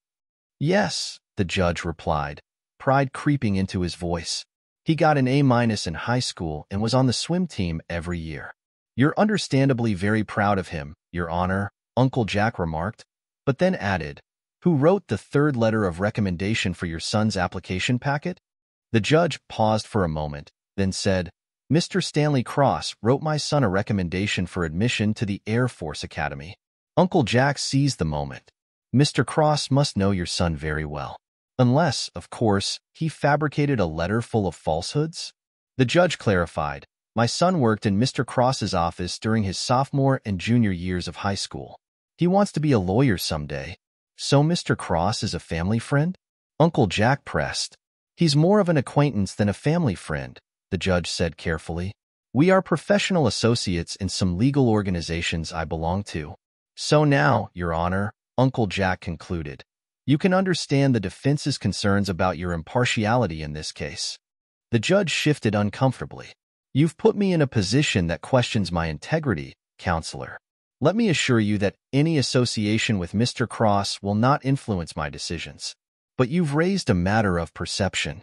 Yes, the judge replied, pride creeping into his voice. He got an A- in high school and was on the swim team every year. You're understandably very proud of him, Your Honor, Uncle Jack remarked, but then added, Who wrote the 3rd letter of recommendation for your son's application packet? The judge paused for a moment, then said, Mr. Stanley Cross wrote my son a recommendation for admission to the Air Force Academy. Uncle Jack seized the moment. Mr. Cross must know your son very well. Unless, of course, he fabricated a letter full of falsehoods? The judge clarified, My son worked in Mr. Cross's office during his sophomore and junior years of high school. He wants to be a lawyer someday. So Mr. Cross is a family friend? Uncle Jack pressed. He's more of an acquaintance than a family friend, the judge said carefully. We are professional associates in some legal organizations I belong to. So now, Your Honor, Uncle Jack concluded, you can understand the defense's concerns about your impartiality in this case. The judge shifted uncomfortably. You've put me in a position that questions my integrity, counselor. Let me assure you that any association with Mr. Cross will not influence my decisions. But you've raised a matter of perception.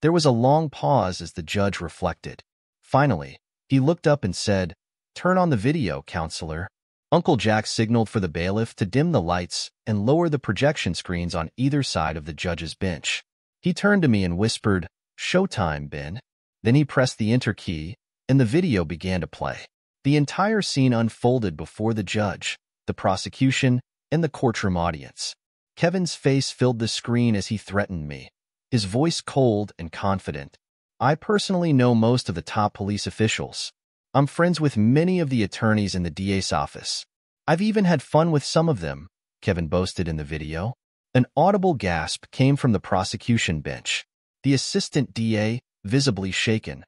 There was a long pause as the judge reflected. Finally, he looked up and said, Turn on the video, counselor. Uncle Jack signaled for the bailiff to dim the lights and lower the projection screens on either side of the judge's bench. He turned to me and whispered, Showtime, Ben. Then he pressed the enter key, and the video began to play. The entire scene unfolded before the judge, the prosecution, and the courtroom audience. Kevin's face filled the screen as he threatened me, his voice cold and confident. I personally know most of the top police officials. I'm friends with many of the attorneys in the DA's office. I've even had fun with some of them, Kevin boasted in the video. An audible gasp came from the prosecution bench. The assistant DA, visibly shaken,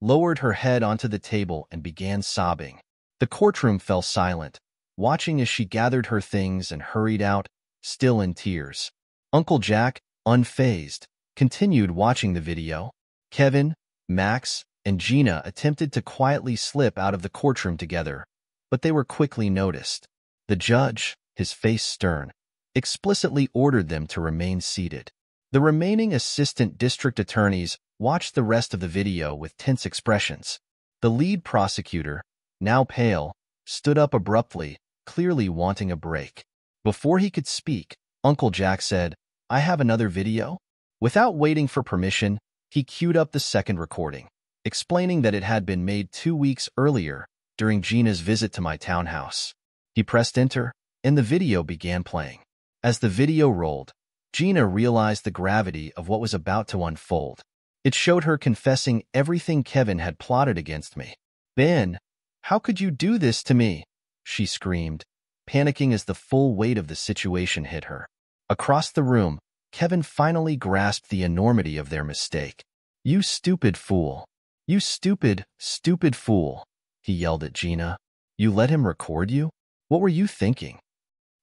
lowered her head onto the table and began sobbing. The courtroom fell silent, watching as she gathered her things and hurried out, still in tears. Uncle Jack, unfazed, continued watching the video. Kevin, Max, and Gina attempted to quietly slip out of the courtroom together, but they were quickly noticed. The judge, his face stern, explicitly ordered them to remain seated. The remaining assistant district attorneys watched the rest of the video with tense expressions. The lead prosecutor, now pale, stood up abruptly, clearly wanting a break. Before he could speak, Uncle Jack said, I have another video. Without waiting for permission, he queued up the second recording, explaining that it had been made 2 weeks earlier during Gina's visit to my townhouse. He pressed enter, and the video began playing. As the video rolled, Gina realized the gravity of what was about to unfold. It showed her confessing everything Kevin had plotted against me. Ben, how could you do this to me? She screamed, panicking as the full weight of the situation hit her. Across the room, Kevin finally grasped the enormity of their mistake. You stupid fool. You stupid, stupid fool, he yelled at Gina. You let him record you? What were you thinking?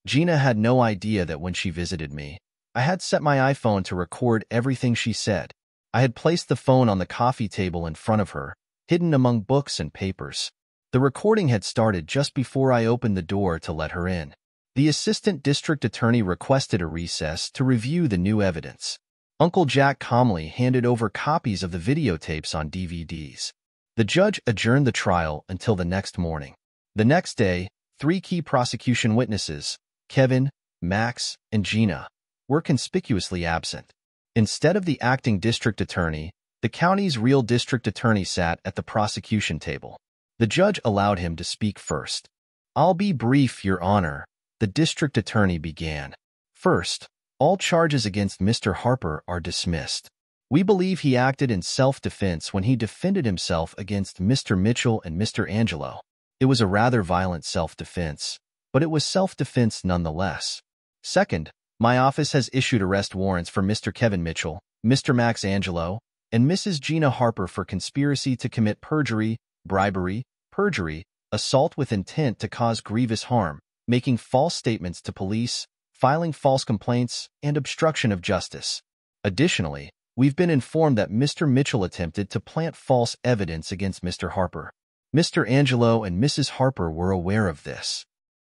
Gina had no idea that when she visited me, I had set my iPhone to record everything she said. I had placed the phone on the coffee table in front of her, hidden among books and papers. The recording had started just before I opened the door to let her in. The assistant district attorney requested a recess to review the new evidence. Uncle Jack calmly handed over copies of the videotapes on DVDs. The judge adjourned the trial until the next morning. The next day, 3 key prosecution witnesses, Kevin, Max, and Gina, were conspicuously absent. Instead of the acting district attorney, the county's real district attorney sat at the prosecution table. The judge allowed him to speak first. I'll be brief, Your Honor, the district attorney began. First, all charges against Mr. Harper are dismissed. We believe he acted in self-defense when he defended himself against Mr. Mitchell and Mr. Angelo. It was a rather violent self-defense, but it was self-defense nonetheless. Second, my office has issued arrest warrants for Mr. Kevin Mitchell, Mr. Max Angelo, and Mrs. Gina Harper for conspiracy to commit perjury, bribery, perjury, assault with intent to cause grievous harm, making false statements to police, filing false complaints, and obstruction of justice. Additionally, we've been informed that Mr. Mitchell attempted to plant false evidence against Mr. Harper. Mr. Angelo and Mrs. Harper were aware of this.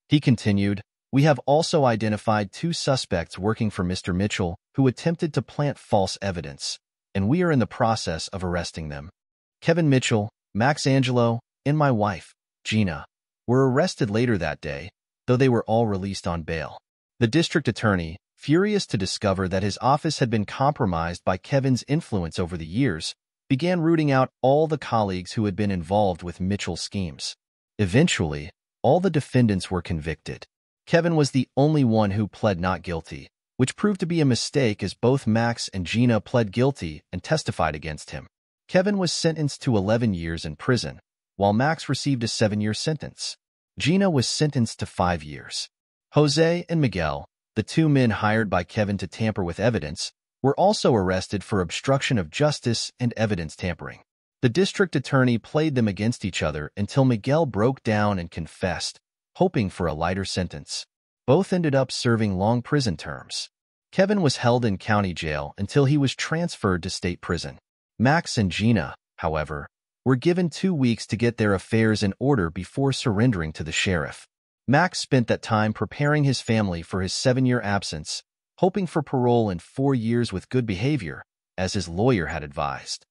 He continued, we have also identified 2 suspects working for Mr. Mitchell who attempted to plant false evidence, and we are in the process of arresting them. Kevin Mitchell, Max Angelo, and my wife, Gina, were arrested later that day, though they were all released on bail. The district attorney, furious to discover that his office had been compromised by Kevin's influence over the years, began rooting out all the colleagues who had been involved with Mitchell's schemes. Eventually, all the defendants were convicted. Kevin was the only one who pled not guilty, which proved to be a mistake as both Max and Gina pled guilty and testified against him. Kevin was sentenced to 11 years in prison, while Max received a 7-year sentence. Gina was sentenced to 5 years. Jose and Miguel, the 2 men hired by Kevin to tamper with evidence, were also arrested for obstruction of justice and evidence tampering. The district attorney played them against each other until Miguel broke down and confessed, hoping for a lighter sentence. Both ended up serving long prison terms. Kevin was held in county jail until he was transferred to state prison. Max and Gina, however, were given 2 weeks to get their affairs in order before surrendering to the sheriff. Max spent that time preparing his family for his 7-year absence, hoping for parole and 4 years with good behavior, as his lawyer had advised.